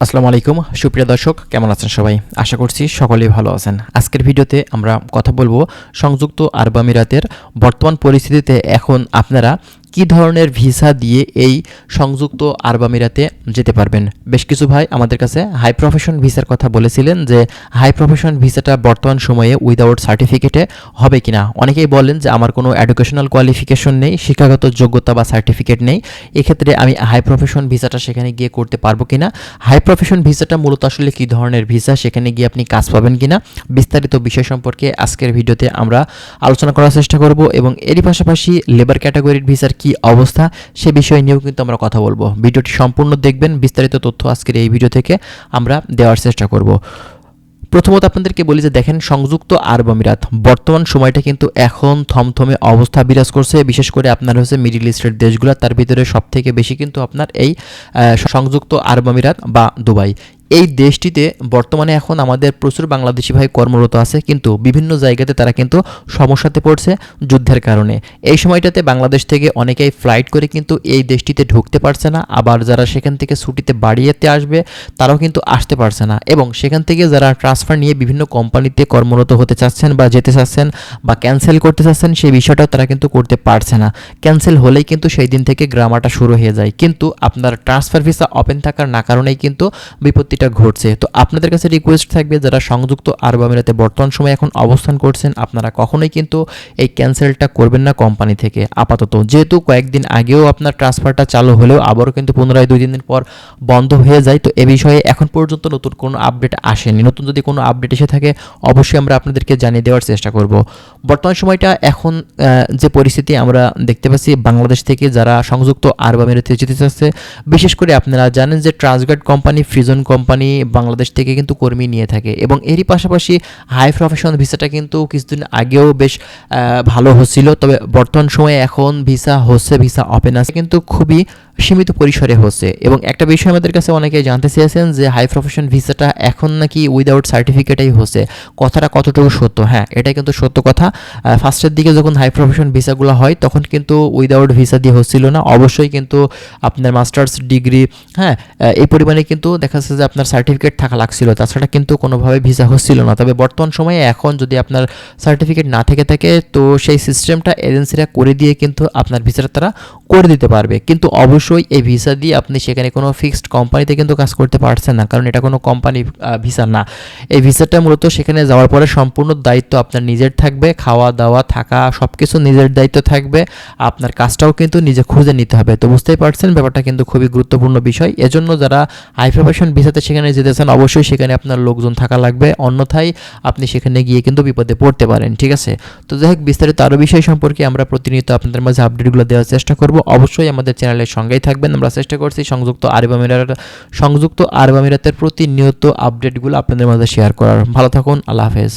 আসসালামু আলাইকুম সুপ্রিয় দর্শক, কেমন আছেন সবাই? আশা করছি সকলেই ভালো আছেন। আজকের ভিডিওতে আমরা কথা বলবো সংযুক্ত আরব আমিরাতের বর্তমান পরিস্থিতিতে এখন আপনারা কি ধরনের ভিসা দিয়ে এই সংযুক্ত আরব আমিরাতে যেতে পারবেন। বেশ কিছু ভাই আমাদের কাছে হাই প্রফেশন ভিসার কথা বলেছিলেন যে হাই প্রফেশন ভিসাটা বর্তমান সময়ে উইদাউট সার্টিফিকেটে হবে কিনা। অনেকেই বলেন যে আমার কোনো এডুকেশনাল কোয়ালিফিকেশন নেই, শিক্ষাগত যোগ্যতা বা সার্টিফিকেট নেই, এক্ষেত্রে আমি হাই প্রফেশন ভিসাটা সেখানে গিয়ে করতে পারবো কিনা। হাই প্রফেশন ভিসাটা মূলত আসলে কী ধরনের ভিসা, সেখানে গিয়ে আপনি কাজ পাবেন কিনা, বিস্তারিত বিষয় সম্পর্কে আজকের ভিডিওতে আমরা আলোচনা করার চেষ্টা করব এবং এরই পাশাপাশি লেবার ক্যাটাগরির ভিসার কি অবস্থা সে বিষয় নিয়েও কিন্তু আমরা কথা বলবো। ভিডিওটি সম্পূর্ণ দেখবেন, বিস্তারিত তথ্য আজকের এই ভিডিও থেকে আমরা দেওয়ার চেষ্টা করব। প্রথমত আপনাদেরকে বলি যে দেখেন, সংযুক্ত আরব আমিরাত বর্তমান সময়টা কিন্তু এখন থমথমে অবস্থা বিরাজ করছে। বিশেষ করে আপনার হচ্ছে মিডল ইস্টের দেশগুলো, তার ভিতরে সবথেকে বেশি কিন্তু আপনার এই সংযুক্ত আরব আমিরাত বা দুবাই। এই দেশটিতে বর্তমানে এখন আমাদের প্রচুর বাংলাদেশি ভাই কর্মরত আছে, কিন্তু বিভিন্ন জায়গাতে তারা কিন্তু সমস্যাতে পড়ছে যুদ্ধের কারণে। এই সময়টাতে বাংলাদেশ থেকে অনেকেই ফ্লাইট করে কিন্তু এই দেশটিতে ঢুকতে পারছে না, আবার যারা সেখান থেকে ছুটিতে বাড়িতে আসবে তারাও কিন্তু আসতে পারছে না, এবং সেখান থেকে যারা ট্রান্সফার নিয়ে বিভিন্ন কোম্পানিতে কর্মরত হতে চাচ্ছেন বা যেতে চাচ্ছেন বা ক্যান্সেল করতে চাচ্ছেন, সেই বিষয়টাও তারা কিন্তু করতে পারছে না। ক্যান্সেল হলেই কিন্তু সেই দিন থেকে গ্রামারটা শুরু হয়ে যায়, কিন্তু আপনার ট্রান্সফার ভিসা ওপেন থাকার না কারণেই কিন্তু বিপত্তিটা ঘটছে। তো আপনাদের কাছে রিকোয়েস্ট থাকবে, যারা সংযুক্ত আরব আমিরাতে বর্তমান সময় এখন অবস্থান করছেন, আপনারা কখনোই কিন্তু এই ক্যান্সেলটা করবেন না কোম্পানি থেকে আপাতত। যেহেতু কয়েকদিন আগেও আপনার ট্রান্সফারটা চালু হলেও আবারও কিন্তু পুনরায় 2-3 দিন পর বন্ধ হয়ে যায়। তো এ বিষয়ে এখন পর্যন্ত নতুন কোনো আপডেট আসেনি। নতুন যদি কোনো আপডেট এসে থাকে অবশ্যই আমরা আপনাদেরকে জানিয়ে দেওয়ার চেষ্টা করব। বর্তমান সময়টা এখন যে পরিস্থিতি আমরা দেখতে পাচ্ছি, বাংলাদেশ থেকে যারা সংযুক্ত আরব আমিরাতে যেতে চাচ্ছে, বিশেষ করে আপনারা জানেন যে ট্রান্সগার্ড কোম্পানি, ফ্রিজন কোম্পানি বাংলাদেশ থেকে কিন্তু কর্মী নিয়ে থাকে, এবং এরই পাশাপাশি হাই প্রফেশন ভিসাটা কিন্তু কিছুদিন আগেও বেশ ভালো হচ্ছিল। তবে বর্তমান সময়ে এখন ভিসা হচ্ছে, ভিসা ওপেন আছে, কিন্তু খুবই সীমিত পরিসরে হচ্ছে। এবং একটা বিষয় আমাদের কাছে অনেকে জানতে চেয়েছেন যে হাই প্রফেশন ভিসাটা এখন নাকি উইদাউট সার্টিফিকেটেই হচ্ছে, কথাটা কতটুকু সত্য? হ্যাঁ, এটা কিন্তু সত্য কথা। ফার্স্টের দিকে যখন হাই প্রফেশন ভিসাগুলো হয় তখন কিন্তু উইদাউট ভিসা দিয়ে হচ্ছিল না, অবশ্যই কিন্তু আপনার মাস্টার্স ডিগ্রি, হ্যাঁ, এই পরিমাণে কিন্তু দেখা যাচ্ছে যে আপনার সার্টিফিকেট থাকা লাগছিল, তাছাড়া কিন্তু কোনোভাবে ভিসা হচ্ছিল না। তবে বর্তমান সময়ে এখন যদি আপনার সার্টিফিকেট না থেকে থাকে, তো সেই সিস্টেমটা এজেন্সিরা করে দিয়ে কিন্তু আপনার ভিসাটা তারা করে দিতে পারবে, কিন্তু অবশ্যই এই ভিসা দিয়ে আপনি সেখানে কোনো ফিক্সড কোম্পানিতে কিন্তু কাজ করতে পারছেন না, কারণ এটা কোনো কোম্পানি ভিসা না। এই ভিসাটা মূলত সেখানে যাওয়ার পরে সম্পূর্ণ দায়িত্ব আপনার নিজের থাকবে, খাওয়া দাওয়া থাকা সব কিছু নিজের দায়িত্ব থাকবে, আপনার কাজটাও কিন্তু নিজে খুঁজে নিতে হবে। তো বুঝতেই পারছেন ব্যাপারটা কিন্তু খুবই গুরুত্বপূর্ণ বিষয়। এজন্য যারা হাই প্রফেশন ভিসাতে সেখানে যেতে চান, অবশ্যই সেখানে আপনার লোকজন থাকা লাগবে, অন্যথায় আপনি সেখানে গিয়ে কিন্তু বিপদে পড়তে পারেন। ঠিক আছে, তো যাই হোক, বিস্তারিত আরও বিষয় সম্পর্কে আমরা প্রতিনিয়ত আপনাদের মাঝে আপডেটগুলো দেওয়ার চেষ্টা করব। অবশ্যই আমাদের চ্যানেলের সঙ্গেই থাকবেন। আমরা চেষ্টা করছি সংযুক্ত আরব আমিরাতের প্রতিনিয়ত আপডেটগুলো আপনাদের মাঝে শেয়ার করার। ভালো থাকুন, আল্লাহ হাফেজ।